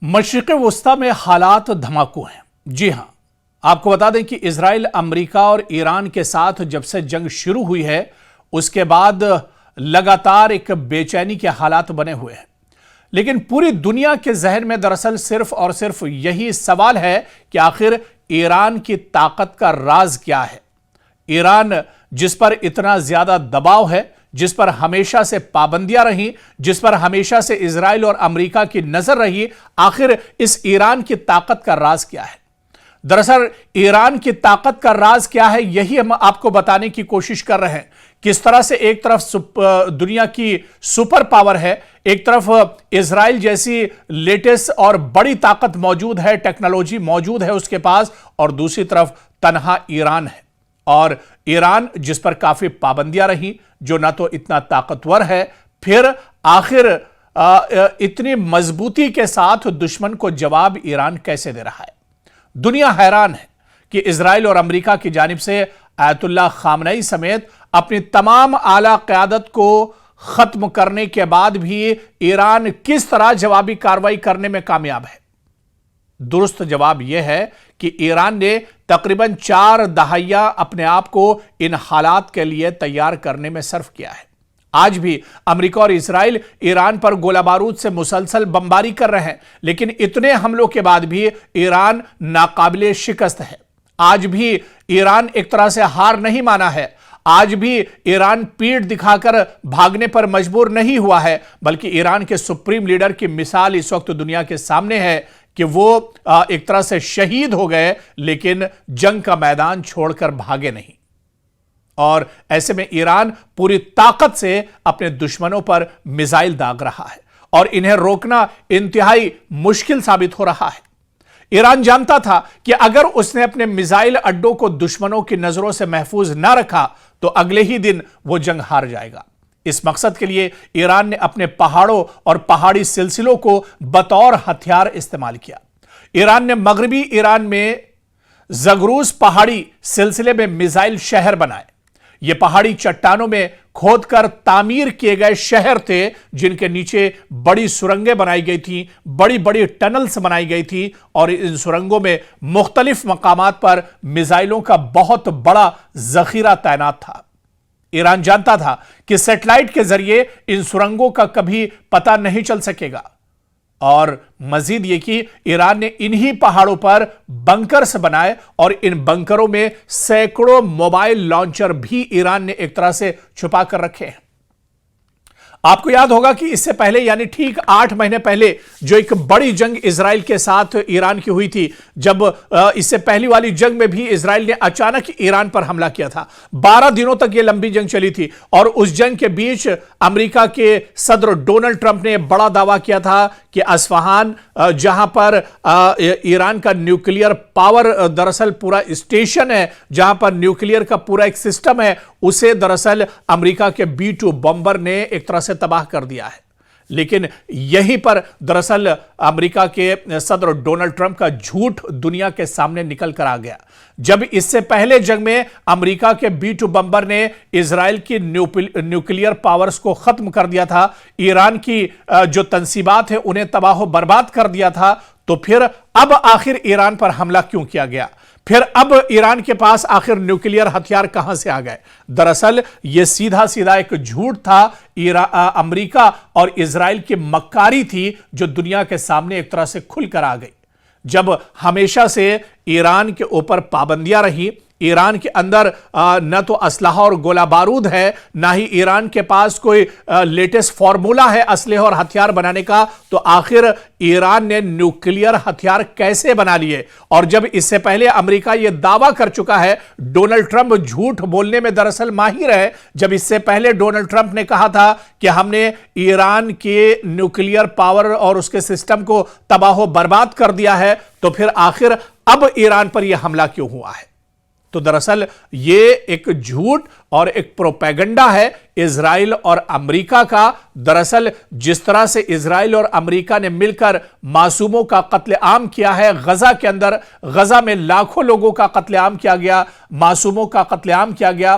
مشرق وسطی میں حالات دھماکو ہیں۔ جی ہاں، آپ کو بتا دیں کہ اسرائیل امریکہ اور ایران کے ساتھ جب سے جنگ شروع ہوئی ہے اس کے بعد لگاتار ایک بے چینی کے حالات بنے ہوئے ہیں، لیکن پوری دنیا کے ذہن میں دراصل صرف اور صرف یہی سوال ہے کہ آخر ایران کی طاقت کا راز کیا ہے۔ ایران جس پر اتنا زیادہ دباؤ ہے، جس پر ہمیشہ سے پابندیاں رہیں، جس پر ہمیشہ سے اسرائیل اور امریکہ کی نظر رہی، آخر اس ایران کی طاقت کا راز کیا ہے؟ دراصل ایران کی طاقت کا راز کیا ہے، یہی ہم آپ کو بتانے کی کوشش کر رہے ہیں۔ کس طرح سے ایک طرف دنیا کی سپر پاور ہے، ایک طرف اسرائیل جیسی لیٹسٹ اور بڑی طاقت موجود ہے، ٹیکنالوجی موجود ہے اس کے پاس، اور دوسری طرف تنہا ایران ہے، اور ایران جس پر کافی پابندیاں رہیں، جو نہ تو اتنا طاقتور ہے، پھر آخر اتنی مضبوطی کے ساتھ دشمن کو جواب ایران کیسے دے رہا ہے؟ دنیا حیران ہے کہ اسرائیل اور امریکہ کی جانب سے آیت اللہ خامنئی سمیت اپنی تمام اعلیٰ قیادت کو ختم کرنے کے بعد بھی ایران کس طرح جوابی کارروائی کرنے میں کامیاب ہے۔ درست جواب یہ ہے کہ ایران نے تقریباً 4 دہائیاں اپنے آپ کو ان حالات کے لیے تیار کرنے میں صرف کیا ہے۔ آج بھی امریکہ اور اسرائیل ایران پر گولہ بارود سے مسلسل بمباری کر رہے ہیں، لیکن اتنے حملوں کے بعد بھی ایران ناقابل شکست ہے۔ آج بھی ایران ایک طرح سے ہار نہیں مانا ہے، آج بھی ایران پیٹھ دکھا کر بھاگنے پر مجبور نہیں ہوا ہے، بلکہ ایران کے سپریم لیڈر کی مثال اس وقت دنیا کے سامنے ہے کہ وہ ایک طرح سے شہید ہو گئے، لیکن جنگ کا میدان چھوڑ کر بھاگے نہیں۔ اور ایسے میں ایران پوری طاقت سے اپنے دشمنوں پر میزائل داغ رہا ہے، اور انہیں روکنا انتہائی مشکل ثابت ہو رہا ہے۔ ایران جانتا تھا کہ اگر اس نے اپنے میزائل اڈوں کو دشمنوں کی نظروں سے محفوظ نہ رکھا تو اگلے ہی دن وہ جنگ ہار جائے گا۔ اس مقصد کے لیے ایران نے اپنے پہاڑوں اور پہاڑی سلسلوں کو بطور ہتھیار استعمال کیا۔ ایران نے مغربی ایران میں زگروس پہاڑی سلسلے میں میزائل شہر بنائے۔ یہ پہاڑی چٹانوں میں کھود کر تعمیر کیے گئے شہر تھے، جن کے نیچے بڑی سرنگیں بنائی گئی تھیں، بڑی بڑی ٹنلز بنائی گئی تھی، اور ان سرنگوں میں مختلف مقامات پر میزائلوں کا بہت بڑا ذخیرہ تعینات تھا۔ ایران جانتا تھا کہ سیٹلائٹ کے ذریعے ان سرنگوں کا کبھی پتہ نہیں چل سکے گا، اور مزید یہ کہ ایران نے انہی پہاڑوں پر بنکرز بنائے، اور ان بنکروں میں سینکڑوں موبائل لانچر بھی ایران نے ایک طرح سے چھپا کر رکھے ہیں۔ آپ کو یاد ہوگا کہ اس سے پہلے، یعنی ٹھیک 8 مہینے پہلے جو ایک بڑی جنگ اسرائیل کے ساتھ ایران کی ہوئی تھی، جب اس سے پہلی والی جنگ میں بھی اسرائیل نے اچانک ایران پر حملہ کیا تھا۔ 12 دنوں تک یہ لمبی جنگ چلی تھی، اور اس جنگ کے بیچ امریکہ کے صدر ڈونلڈ ٹرمپ نے بڑا دعویٰ کیا تھا کہ اصفہان، جہاں پر ایران کا نیوکلیئر پاور دراصل پورا اسٹیشن ہے، جہاں پر نیوکلیئر کا پورا ایک سسٹم ہے، اسے دراصل امریکہ کے B-2 بمبر نے ایک طرح سے تباہ کر دیا ہے۔ لیکن یہیں پر دراصل امریکہ کے صدر ڈونلڈ ٹرمپ کا جھوٹ دنیا کے سامنے نکل کر آ گیا، جب اس سے پہلے جنگ میں امریکہ کے B-2 بمبر نے اسرائیل کی نیوکلیئر پاورز کو ختم کر دیا تھا، ایران کی جو تنصیبات ہیں انہیں تباہ و برباد کر دیا تھا، تو پھر اب آخر ایران پر حملہ کیوں کیا گیا؟ پھر اب ایران کے پاس آخر نیوکلیئر ہتھیار کہاں سے آ گئے؟ دراصل یہ سیدھا ایک جھوٹ تھا، امریکہ اور اسرائیل کی مکاری تھی جو دنیا کے سامنے ایک طرح سے کھل کر آ گئی۔ جب ہمیشہ سے ایران کے اوپر پابندیاں رہی، ایران کے اندر نہ تو اسلحہ اور گولہ بارود ہے، نہ ہی ایران کے پاس کوئی لیٹسٹ فارمولا ہے اسلحے اور ہتھیار بنانے کا، تو آخر ایران نے نیوکلیئر ہتھیار کیسے بنا لیے؟ اور جب اس سے پہلے امریکہ یہ دعویٰ کر چکا ہے، ڈونلڈ ٹرمپ جھوٹ بولنے میں دراصل ماہر ہے، جب اس سے پہلے ڈونلڈ ٹرمپ نے کہا تھا کہ ہم نے ایران کے نیوکلیئر پاور اور اس کے سسٹم کو تباہ و برباد کر دیا ہے، تو پھر آخر اب ایران پر یہ حملہ کیوں ہوا ہے؟ تو دراصل یہ ایک جھوٹ اور ایک پروپیگنڈا ہے اسرائیل اور امریکہ کا۔ دراصل جس طرح سے اسرائیل اور امریکہ نے مل کر معصوموں کا قتل عام کیا ہے غزہ کے اندر، غزہ میں لاکھوں لوگوں کا قتل عام کیا گیا، معصوموں کا قتل عام کیا گیا،